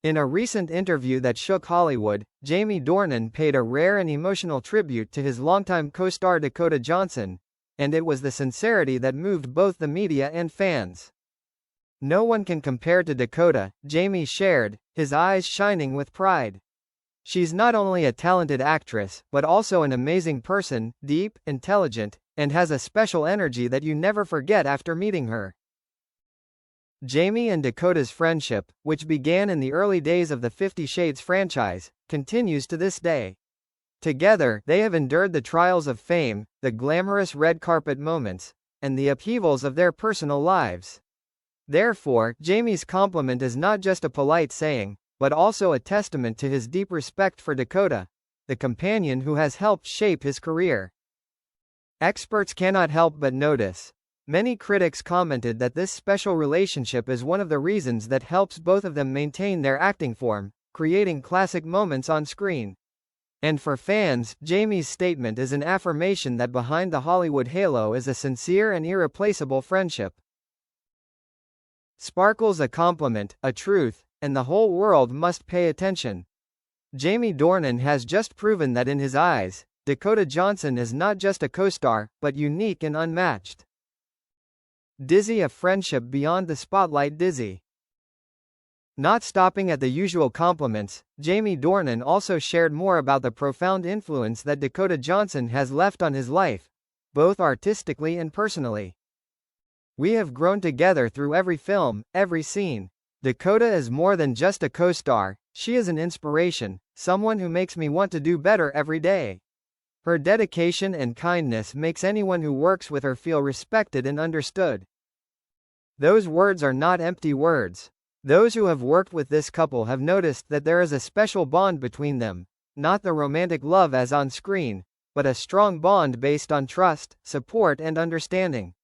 In a recent interview that shook Hollywood, Jamie Dornan paid a rare and emotional tribute to his longtime co-star Dakota Johnson, and it was the sincerity that moved both the media and fans. "No one can compare to Dakota," Jamie shared, his eyes shining with pride. "She's not only a talented actress, but also an amazing person, deep, intelligent, and has a special energy that you never forget after meeting her." Jamie and Dakota's friendship, which began in the early days of the 50 Shades franchise, continues to this day. Together, they have endured the trials of fame, the glamorous red carpet moments, and the upheavals of their personal lives. Therefore, Jamie's compliment is not just a polite saying, but also a testament to his deep respect for Dakota, the companion who has helped shape his career. Experts cannot help but notice. Many critics commented that this special relationship is one of the reasons that helps both of them maintain their acting form, creating classic moments on screen. And for fans, Jamie's statement is an affirmation that behind the Hollywood halo is a sincere and irreplaceable friendship. Sparkles a compliment, a truth, and the whole world must pay attention. Jamie Dornan has just proven that in his eyes, Dakota Johnson is not just a co-star, but unique and unmatched. Dizzy, a friendship beyond the spotlight. Dizzy. Not stopping at the usual compliments, Jamie Dornan also shared more about the profound influence that Dakota Johnson has left on his life, both artistically and personally. "We have grown together through every film, every scene. Dakota is more than just a co-star, she is an inspiration, someone who makes me want to do better every day. Her dedication and kindness makes anyone who works with her feel respected and understood." Those words are not empty words. Those who have worked with this couple have noticed that there is a special bond between them, not the romantic love as on screen, but a strong bond based on trust, support and understanding.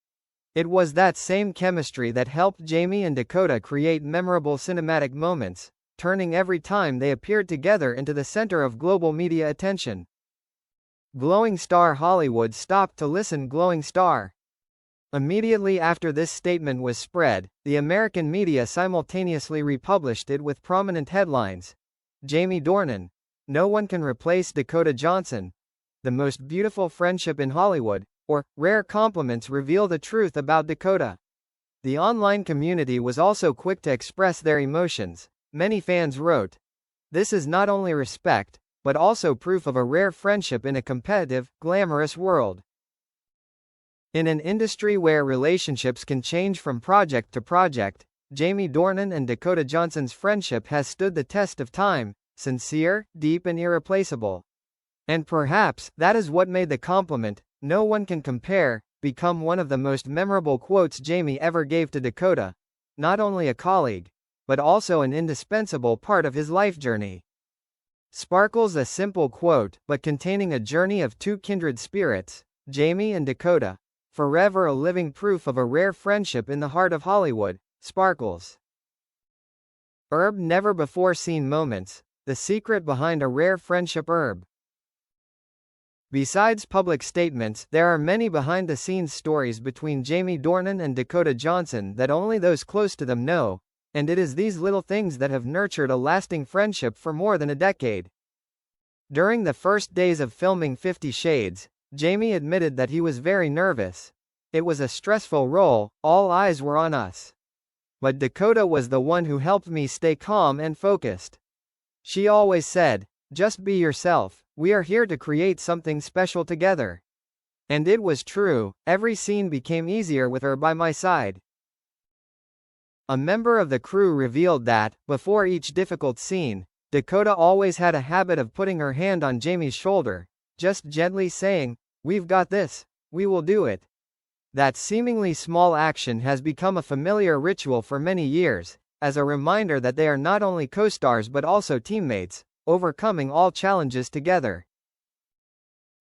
It was that same chemistry that helped Jamie and Dakota create memorable cinematic moments, turning every time they appeared together into the center of global media attention. Glowing star. Hollywood stopped to listen. Glowing star. Immediately after this statement was spread, the American media simultaneously republished it with prominent headlines. Jamie Dornan. No one can replace Dakota Johnson. The most beautiful friendship in Hollywood. Or, rare compliments reveal the truth about Dakota. The online community was also quick to express their emotions. Many fans wrote, "This is not only respect, but also proof of a rare friendship in a competitive, glamorous world." In an industry where relationships can change from project to project, Jamie Dornan and Dakota Johnson's friendship has stood the test of time, sincere, deep and irreplaceable. And perhaps, that is what made the compliment, "No one can compare," become one of the most memorable quotes Jamie ever gave to Dakota, not only a colleague, but also an indispensable part of his life journey. Sparkles, a simple quote, but containing a journey of two kindred spirits, Jamie and Dakota, forever a living proof of a rare friendship in the heart of Hollywood. Sparkles. Herb, never before seen moments, the secret behind a rare friendship. Herb. Besides public statements, there are many behind-the-scenes stories between Jamie Dornan and Dakota Johnson that only those close to them know, and it is these little things that have nurtured a lasting friendship for more than a decade. During the first days of filming 50 Shades, Jamie admitted that he was very nervous. "It was a stressful role, all eyes were on us. But Dakota was the one who helped me stay calm and focused. She always said, 'Just be yourself, we are here to create something special together.' And it was true, every scene became easier with her by my side." A member of the crew revealed that, before each difficult scene, Dakota always had a habit of putting her hand on Jamie's shoulder, just gently saying, "We've got this, we will do it." That seemingly small action has become a familiar ritual for many years, as a reminder that they are not only co-stars but also teammates, overcoming all challenges together.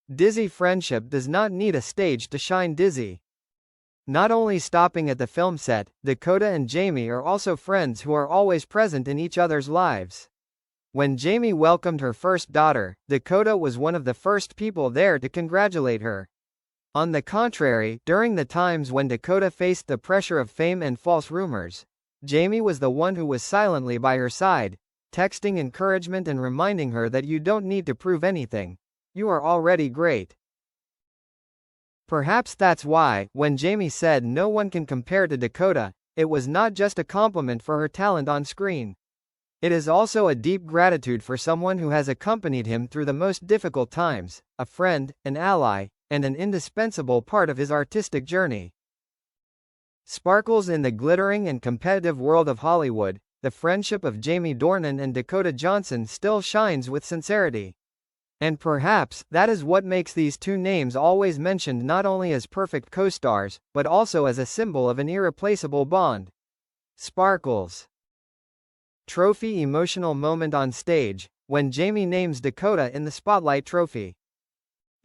Dizzy, friendship does not need a stage to shine. Dizzy. Not only stopping at the film set, Dakota and Jamie are also friends who are always present in each other's lives. When Jamie welcomed her first daughter, Dakota was one of the first people there to congratulate her. On the contrary, during the times when Dakota faced the pressure of fame and false rumors, Jamie was the one who was silently by her side, texting encouragement and reminding her that you don't need to prove anything. You are already great. Perhaps that's why, when Jamie said no one can compare to Dakota, it was not just a compliment for her talent on screen. It is also a deep gratitude for someone who has accompanied him through the most difficult times, a friend, an ally, and an indispensable part of his artistic journey. Sparkles in the glittering and competitive world of Hollywood, the friendship of Jamie Dornan and Dakota Johnson still shines with sincerity. And perhaps, that is what makes these two names always mentioned not only as perfect co-stars, but also as a symbol of an irreplaceable bond. Sparkles. Trophy emotional moment on stage, when Jamie names Dakota in the Spotlight Trophy.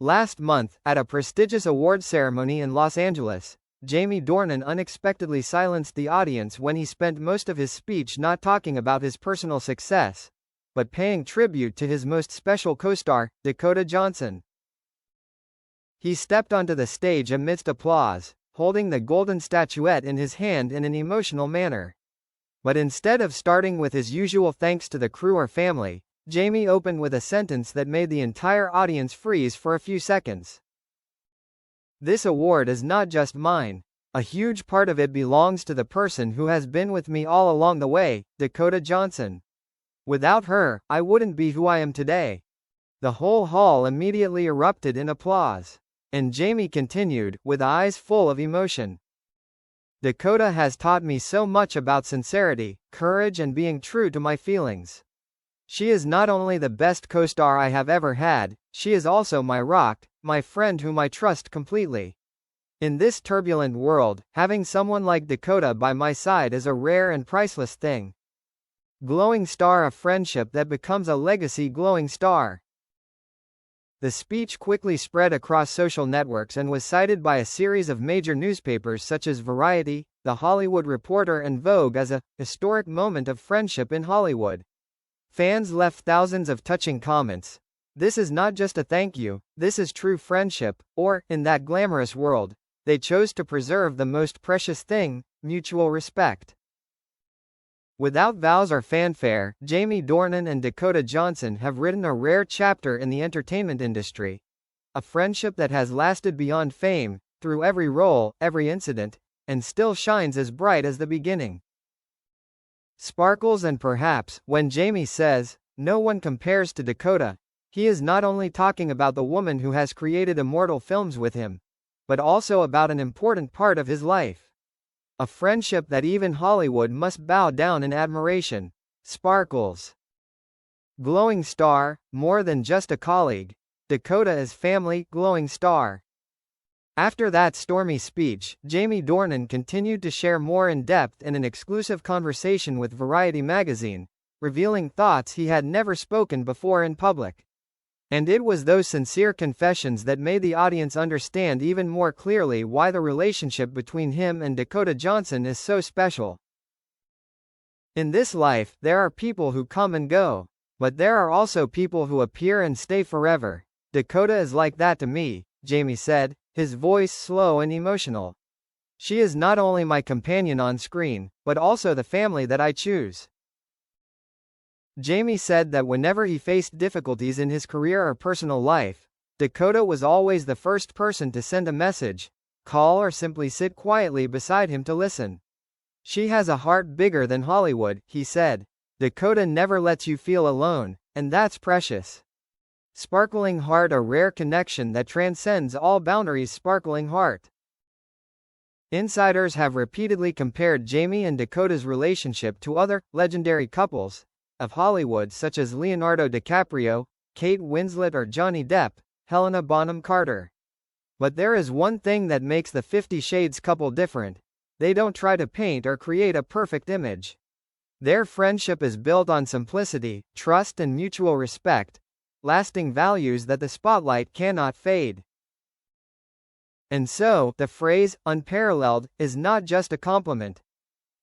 Last month, at a prestigious awards ceremony in Los Angeles, Jamie Dornan unexpectedly silenced the audience when he spent most of his speech not talking about his personal success, but paying tribute to his most special co-star, Dakota Johnson. He stepped onto the stage amidst applause, holding the golden statuette in his hand in an emotional manner. But instead of starting with his usual thanks to the crew or family, Jamie opened with a sentence that made the entire audience freeze for a few seconds. "This award is not just mine. A huge part of it belongs to the person who has been with me all along the way, Dakota Johnson. Without her, I wouldn't be who I am today." The whole hall immediately erupted in applause. And Jamie continued, with eyes full of emotion. "Dakota has taught me so much about sincerity, courage and being true to my feelings. She is not only the best co-star I have ever had, she is also my rock, my friend whom I trust completely. In this turbulent world, having someone like Dakota by my side is a rare and priceless thing. Glowing star of friendship that becomes a legacy glowing star." The speech quickly spread across social networks and was cited by a series of major newspapers such as Variety, The Hollywood Reporter and Vogue as a historic moment of friendship in Hollywood. Fans left thousands of touching comments. "This is not just a thank you, this is true friendship," or, in that glamorous world, they chose to preserve the most precious thing, mutual respect. Without vows or fanfare, Jamie Dornan and Dakota Johnson have written a rare chapter in the entertainment industry. A friendship that has lasted beyond fame, through every role, every incident, and still shines as bright as the beginning. Sparkles. And perhaps, when Jamie says, "No one compares to Dakota," he is not only talking about the woman who has created immortal films with him, but also about an important part of his life. A friendship that even Hollywood must bow down in admiration. Sparkles. Glowing star, more than just a colleague. Dakota is family, glowing star. After that stormy speech, Jamie Dornan continued to share more in depth in an exclusive conversation with Variety magazine, revealing thoughts he had never spoken before in public. And it was those sincere confessions that made the audience understand even more clearly why the relationship between him and Dakota Johnson is so special. In this life, there are people who come and go. But there are also people who appear and stay forever. Dakota is like that to me, Jamie said, his voice slow and emotional. She is not only my companion on screen, but also the family that I choose. Jamie said that whenever he faced difficulties in his career or personal life, Dakota was always the first person to send a message, call or simply sit quietly beside him to listen. "She has a heart bigger than Hollywood," he said. "Dakota never lets you feel alone, and that's precious." Sparkling heart, a rare connection that transcends all boundaries. Sparkling heart. Insiders have repeatedly compared Jamie and Dakota's relationship to other legendary couples of Hollywood such as Leonardo DiCaprio, Kate Winslet or Johnny Depp, Helena Bonham Carter. But there is one thing that makes the 50 Shades couple different. They don't try to paint or create a perfect image. Their friendship is built on simplicity, trust and mutual respect, lasting values that the spotlight cannot fade. And so, the phrase, unparalleled, is not just a compliment.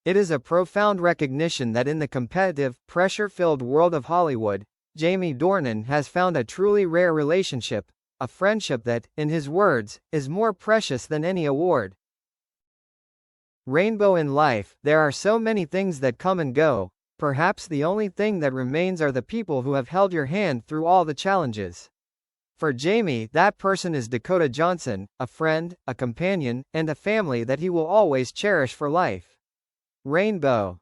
It is a profound recognition that in the competitive, pressure-filled world of Hollywood, Jamie Dornan has found a truly rare relationship, a friendship that, in his words, is more precious than any award. Rainbow in life, there are so many things that come and go, Perhaps the only thing that remains are the people who have held your hand through all the challenges. For Jamie, that person is Dakota Johnson, a friend, a companion, and a family that he will always cherish for life. Rainbow.